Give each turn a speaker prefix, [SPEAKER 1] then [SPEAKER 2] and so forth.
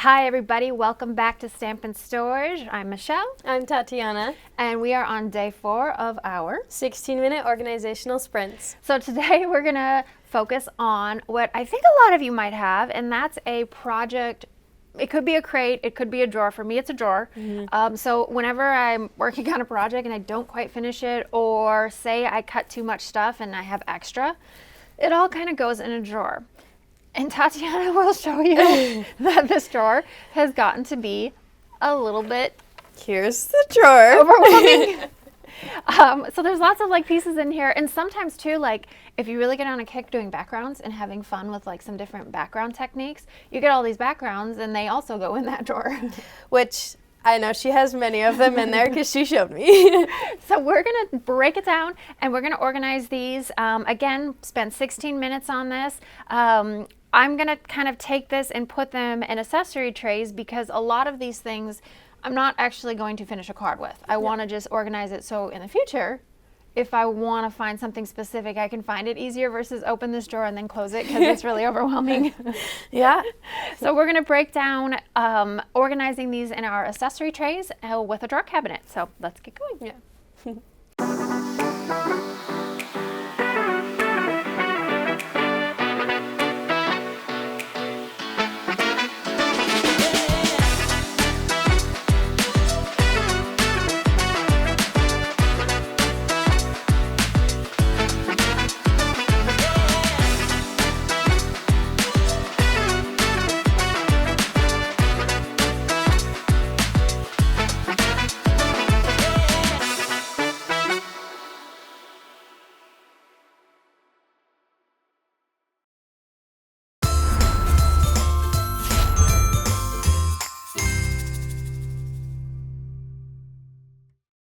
[SPEAKER 1] Hi everybody, welcome back to Stampin' Storage. I'm Michelle.
[SPEAKER 2] I'm Tatiana.
[SPEAKER 1] And we are on day 4 of our
[SPEAKER 2] 16-minute organizational sprints.
[SPEAKER 1] So today we're gonna focus on what I think a lot of you might have, and that's a project. It could be a crate, it could be a drawer. For me, it's a drawer. So whenever I'm working on a project and I don't quite finish it, or say I cut too much stuff and I have extra, it all kind of goes in a drawer. And Tatiana will show you that this drawer has gotten to be a little bit
[SPEAKER 2] Here's the drawer.
[SPEAKER 1] overwhelming. So there's lots of like pieces in here, and sometimes too, like if you really get on a kick doing backgrounds and having fun with like some different background techniques, you get all these backgrounds and they also go in that drawer.
[SPEAKER 2] Which I know she has many of them in there because she showed me.
[SPEAKER 1] So we're gonna break it down and we're gonna organize these. Again, spend 16 minutes on this. I'm gonna kind of take this and put them in accessory trays because a lot of these things I'm not actually going to finish a card with. I want to just organize it so in the future, if I want to find something specific, I can find it easier versus open this drawer and then close it because it's really overwhelming.
[SPEAKER 2] Yeah.
[SPEAKER 1] So we're going to break down organizing these in our accessory trays with a drawer cabinet. So let's get going.
[SPEAKER 2] Yeah.